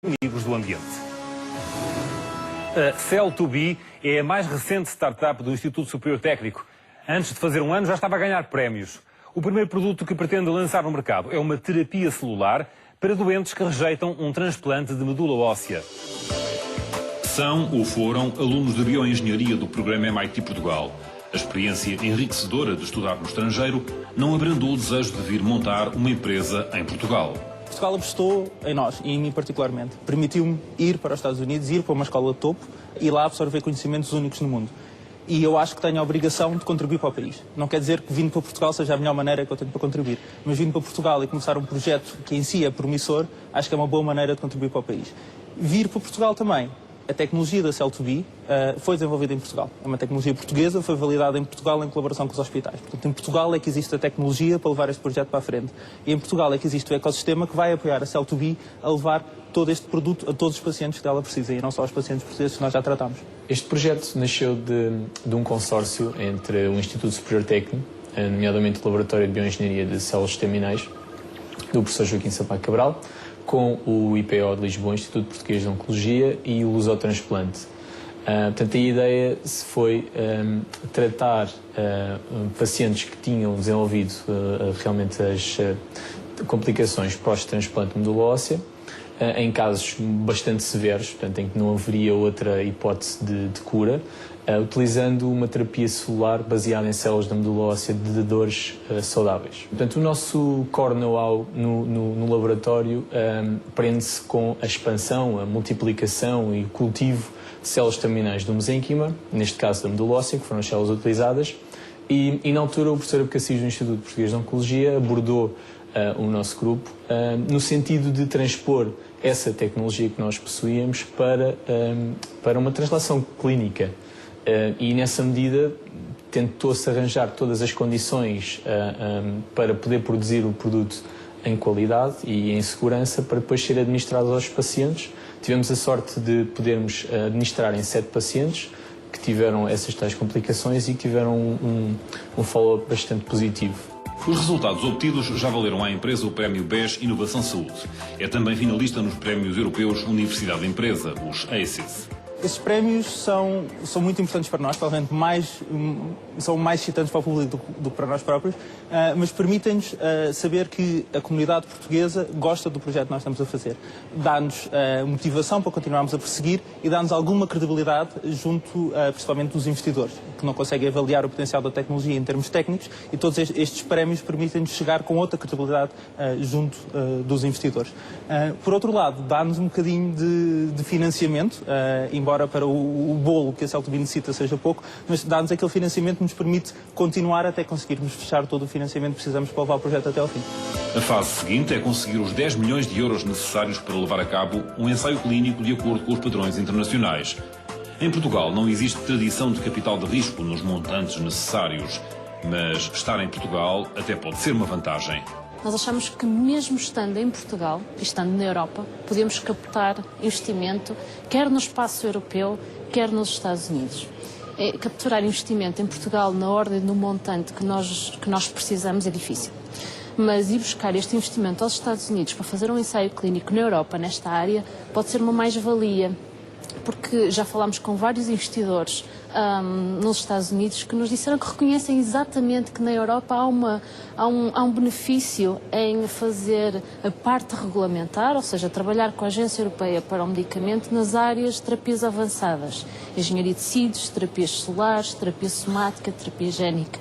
amigos do ambiente. A Cell2B é a mais recente startup do Instituto Superior Técnico. Antes de fazer um ano já estava a ganhar prémios. O primeiro produto que pretende lançar no mercado é uma terapia celular para doentes que rejeitam um transplante de medula óssea. São ou foram alunos de bioengenharia do programa MIT Portugal. A experiência enriquecedora de estudar no estrangeiro não abrandou o desejo de vir montar uma empresa em Portugal. Portugal apostou em nós, e em mim particularmente. Permitiu-me ir para os Estados Unidos, ir para uma escola de topo e lá absorver conhecimentos únicos no mundo. E eu acho que tenho a obrigação de contribuir para o país. Não quer dizer que vindo para Portugal seja a melhor maneira que eu tenho para contribuir, mas vindo para Portugal e começar um projeto que em si é promissor, acho que é uma boa maneira de contribuir para o país. Vir para Portugal também. A tecnologia da Cell2B foi desenvolvida em Portugal. É uma tecnologia portuguesa, foi validada em Portugal em colaboração com os hospitais. Portanto, em Portugal é que existe a tecnologia para levar este projeto para a frente. E em Portugal é que existe o ecossistema que vai apoiar a Cell2B a levar todo este produto a todos os pacientes que ela precisa, e não só aos pacientes portugueses que nós já tratamos. Este projeto nasceu de um consórcio entre o Instituto Superior Técnico, nomeadamente o Laboratório de Bioengenharia de Células Estaminais, do professor Joaquim Sampaio Cabral, com o IPO de Lisboa, Instituto Português de Oncologia, e o Lusotransplante. Portanto, a ideia foi tratar pacientes que tinham desenvolvido realmente as complicações pós-transplante de medula óssea, em casos bastante severos, portanto, em que não haveria outra hipótese de cura, utilizando uma terapia celular baseada em células da medula óssea de dadores saudáveis. Portanto, o nosso core know-how no laboratório prende-se com a expansão, a multiplicação e o cultivo de células terminais do mesênquima, neste caso da medula óssea, que foram as células utilizadas, e na altura o professor Abcacis do Instituto Português de Oncologia abordou o nosso grupo no sentido de transpor essa tecnologia que nós possuíamos para uma translação clínica. E nessa medida tentou-se arranjar todas as condições para poder produzir o produto em qualidade e em segurança para depois ser administrado aos pacientes. Tivemos a sorte de podermos administrar em 7 pacientes que tiveram essas tais complicações e que tiveram um follow-up bastante positivo. Os resultados obtidos já valeram à empresa o prémio BES Inovação Saúde. É também finalista nos prémios europeus Universidade Empresa, os ACES. Esses prémios são muito importantes para nós, provavelmente são mais excitantes para o público do que para nós próprios, mas permitem-nos saber que a comunidade portuguesa gosta do projeto que nós estamos a fazer. Dá-nos motivação para continuarmos a perseguir e dá-nos alguma credibilidade junto, principalmente, dos investidores, que não conseguem avaliar o potencial da tecnologia em termos técnicos, e todos estes prémios permitem-nos chegar com outra credibilidade junto dos investidores. Por outro lado, dá-nos um bocadinho de financiamento, embora para o bolo que a Cell2B necessita seja pouco, mas dá-nos aquele financiamento que nos permite continuar até conseguirmos fechar todo o financiamento que precisamos para levar o projeto até ao fim. A fase seguinte é conseguir os 10 milhões de euros necessários para levar a cabo um ensaio clínico de acordo com os padrões internacionais. Em Portugal não existe tradição de capital de risco nos montantes necessários, mas estar em Portugal até pode ser uma vantagem. Nós achamos que mesmo estando em Portugal e estando na Europa, podemos captar investimento, quer no espaço europeu, quer nos Estados Unidos. Capturar investimento em Portugal na ordem do montante que nós precisamos é difícil. Mas ir buscar este investimento aos Estados Unidos para fazer um ensaio clínico na Europa, nesta área, pode ser uma mais-valia, porque já falámos com vários investidores nos Estados Unidos que nos disseram que reconhecem exatamente que na Europa há um benefício em fazer a parte regulamentar, ou seja, trabalhar com a Agência Europeia para o Medicamento nas áreas de terapias avançadas, engenharia de tecidos, terapias solares, terapia somática, terapia génica.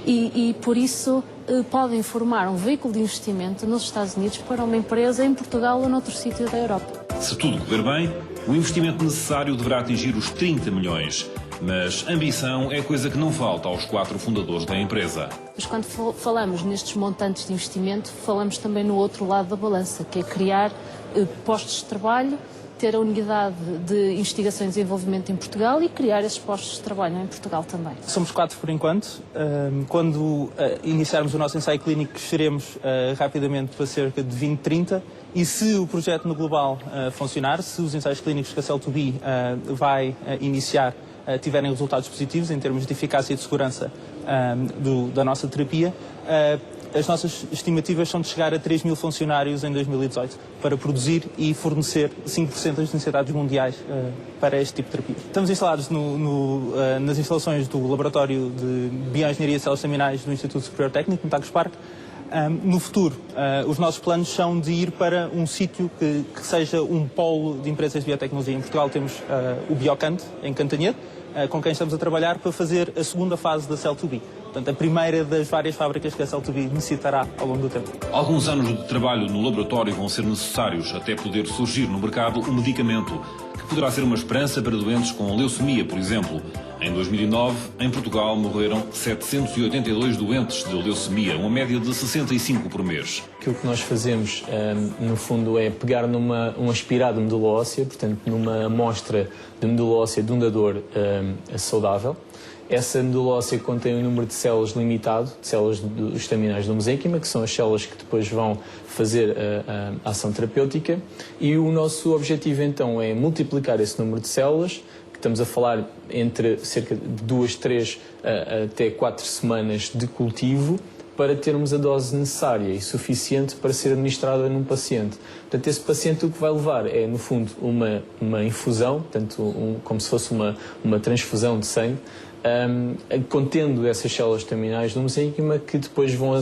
E por isso podem formar um veículo de investimento nos Estados Unidos para uma empresa em Portugal ou noutro sítio da Europa. Se tudo correr bem, o investimento necessário deverá atingir os 30 milhões. Mas ambição é coisa que não falta aos 4 fundadores da empresa. Mas quando falamos nestes montantes de investimento, falamos também no outro lado da balança, que é criar postos de trabalho, ter a unidade de investigação e desenvolvimento em Portugal e criar esses postos de trabalho em Portugal também. Somos 4 por enquanto. Quando iniciarmos o nosso ensaio clínico, cresceremos rapidamente para cerca de 20, 30. E se o projeto no global funcionar, se os ensaios clínicos que a Cell2B vai iniciar tiverem resultados positivos em termos de eficácia e de segurança da nossa terapia, as nossas estimativas são de chegar a 3 mil funcionários em 2018 para produzir e fornecer 5% das necessidades mundiais para este tipo de terapia. Estamos instalados nas instalações do Laboratório de Bioengenharia de Células Estaminais do Instituto Superior Técnico, no Tagus Parque. No futuro, os nossos planos são de ir para um sítio que seja um polo de empresas de biotecnologia. Em Portugal temos o Biocante, em Cantanhede, com quem estamos a trabalhar para fazer a segunda fase da Cell2B. Portanto, a primeira das várias fábricas que a Cell2B necessitará ao longo do tempo. Alguns anos de trabalho no laboratório vão ser necessários até poder surgir no mercado um medicamento que poderá ser uma esperança para doentes com leucemia, por exemplo. Em 2009, em Portugal, morreram 782 doentes de leucemia, uma média de 65 por mês. Aquilo que nós fazemos, no fundo, é pegar um aspirado de medula óssea, portanto, numa amostra de medula óssea de um dador saudável. Essa medula óssea contém um número de células limitado, de células estaminais do mesênquima, que são as células que depois vão fazer a ação terapêutica. E o nosso objetivo, então, é multiplicar esse número de células, que estamos a falar entre cerca de 2, 3 até 4 semanas de cultivo, para termos a dose necessária e suficiente para ser administrada num paciente. Portanto, esse paciente o que vai levar é, no fundo, uma infusão, portanto, como se fosse uma transfusão de sangue, contendo essas células terminais do mesênquima que depois vão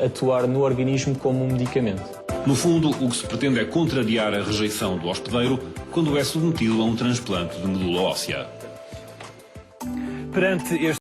atuar no organismo como um medicamento. No fundo, o que se pretende é contrariar a rejeição do hospedeiro quando é submetido a um transplante de medula óssea. Perante este